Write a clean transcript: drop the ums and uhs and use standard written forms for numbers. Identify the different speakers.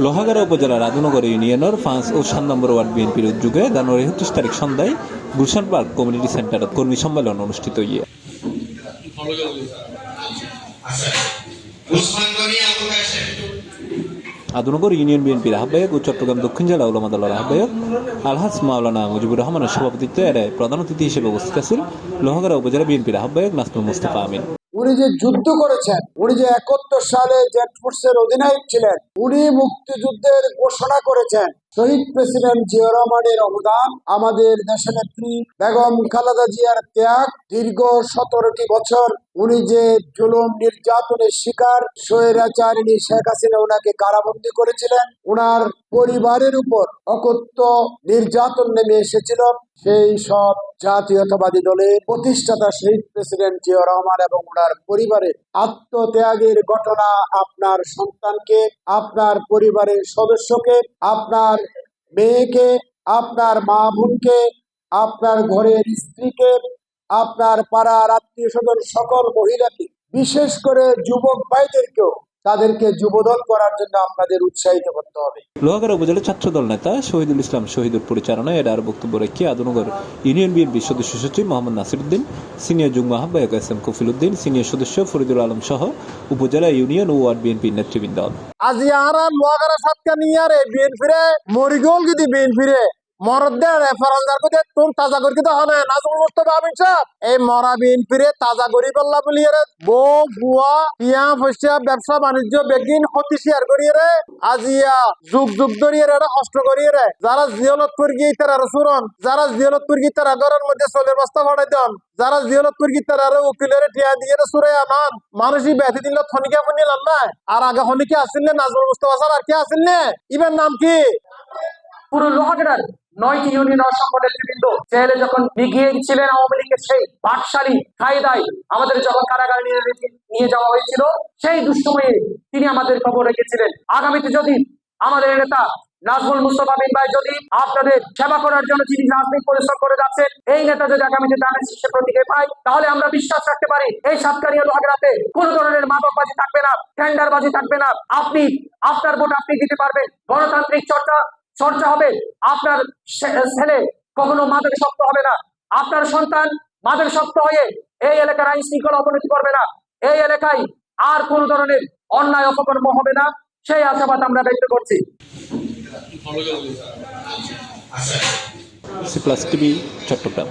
Speaker 1: লোহাগাড়া উপজেলার আদুনগর ইউনিয়নের ৫ ও ৭ নম্বর ওয়ার্ড বিএনপির উদ্যোগে জানুয়ারি ৩১ তারিখ সন্ধ্যায় গুলশান পার্ক কমিউনিটি সেন্টারে কর্মী সম্মেলন অনুষ্ঠিত হইয়ে আদুনগর ইউনিয়ন বিএনপির আহ্বায়ক ও চট্টগ্রাম দক্ষিণ জেলা উলামা দলের আহ্বায়ক আলহাজ মাওলানা মুজিবুর রহমানের সভাপতিত্বে এর প্রধান অতিথি হিসেবে উপস্থিত আছেন লোহাগাড়া উপজেলা বিএনপির আহ্বায়ক নাজমুল মুস্তাফা আমিন।
Speaker 2: উনি যে যুদ্ধ করেছেন, উনি যে ৭১ সালে জেড ফোর্সের অধিনায়ক ছিলেন, উনি মুক্তিযুদ্ধের ঘোষণা করেছেন। শহীদ প্রেসিডেন্ট জিয়া রহমানের অবদান, আমাদের দেশনেত্রী বেগম খালেদা জিয়ার ত্যাগ, দীর্ঘ ১৭টি বছর উনি যে জুলুম নির্যাতনের শিকার, স্বৈরাচারিণী শেখ হাসিনা ওনাকে কারাবন্দী করেছিলেন, ওনার পরিবারের উপর অকথ্য নির্যাতন নেমে এসেছিল। সেই সব জাতীয়তাবাদী দলের প্রতিষ্ঠাতা শহীদ প্রেসিডেন্ট জিয়া রহমান এবং ওনার পরিবারের আত্মত্যাগের ঘটনা আপনার সন্তানকে, আপনার পরিবারের সদস্যকে, আপনার মেয়েকে, আপনার মা বোনকে, আপনার ঘরের স্ত্রীকে, আপনার পাড়ার আত্মীয় স্বজন সকল মহিলাকে, বিশেষ করে যুবক ভাইদেরকেও তাদেরকে যুবদল করার জন্য আপনাদের উৎসাহিত করতে হবে।
Speaker 1: লোহাগাড়া উপজেলা ছাত্রদল নেতা শহীদুল ইসলাম শহীদুর পরিচালনায় এর বক্তব্য রেখে আদুনগর ইউনিয়ন বিএনপির সদস্য সচিব মোহাম্মদ নাসিরউদ্দিন, সিনিয়র যুগ্ম আহ্বায়ক এস.এম. কফিল উদ্দিন, সিনিয়র সদস্য ফরিদুল আলম সহ উপজেলা ইউনিয়ন ও ওয়ার্ড বিএনপির নেতৃবৃন্দ।
Speaker 3: আজ ইয়ারা লোহাগাড়া সাতকা নিয়ারে বিএনপিরে মরিগোল গিদি বিএনপিরে মরদের রেফারেন্সার কইতে তুম তাজা করি তো হনে নাজমুল মুস্তাফা আমিন সাহেব এই মরা বিএনপিরে তাজা করি বললা বলিয়ারে বউ বুয়া পিয়া ফসিয়া ব্যবসা বাণিজ্য বেগিন হতি শেয়ার করিয়ারে আজিয়া যুগ যুগ ধরিয়ারে কষ্ট করিয়ারে যারা জিয়ারতপুর গিয়ে তারা সুরন, যারা জিয়ারতপুর গিয়ে তারা ঘরের মধ্যে চলের বস্তা ফাটাই দেন, যারা জিয়ারতপুর গিয়ে তারা উকিলের টিয়া দিয়ে সুরে আনান মানুষই ব্যথি দিল থনিকা ফুনিলাম না। আর আগে হনিকে আসিল নাজমুল মুস্তাফা স্যার আর কে আসিল ইবের নাম কি?
Speaker 4: পুরো লোহাগাড়ার ৯টি ইউনিয়ন অসংখ্য নেতৃবৃন্দ জেলে যখন গিয়েছিলেন আওয়ামী লীগের সেই বাকশালী কায়দায় আমাদের যখন কারাগারে নিয়ে যাওয়া হয়েছিল, সেই দুঃসময়ে তিনি আমাদের খবর রেখেছিলেন। আগামীতে যদি আমাদের নেতা নাজমুল মুস্তাফা আমিন ভাই যদি আপনাদের সেবা করার জন্য যিনি রাজনৈতিক পরিশ্রম করে যাচ্ছেন, এই নেতা যদি আগামীতে দানের শীর্ষে প্রতীকে পাই, তাহলে আমরা বিশ্বাস রাখতে পারি এই সাতকানিয়া লোহাগাড়াতে কোনো ধরনের মাদকবাজি থাকবে না, টেন্ডারবাজি থাকবে না। আপনি আপনার ভোট আপনি দিতে পারবেন, গণতান্ত্রিক চর্চা হবে। আপনার ছেলে কখনো মাদকাসক্ত হবে না, আপনার সন্তান মাদকাসক্ত হয়ে এই এলাকার আইন শৃঙ্খলা অবনতি করবে না, এই এলাকায় আর কোন ধরনের অন্যায় অপকর্ম হবে না, সেই আশাবাদ আমরা ব্যক্ত করছি।
Speaker 1: C plus TV, Chittagong.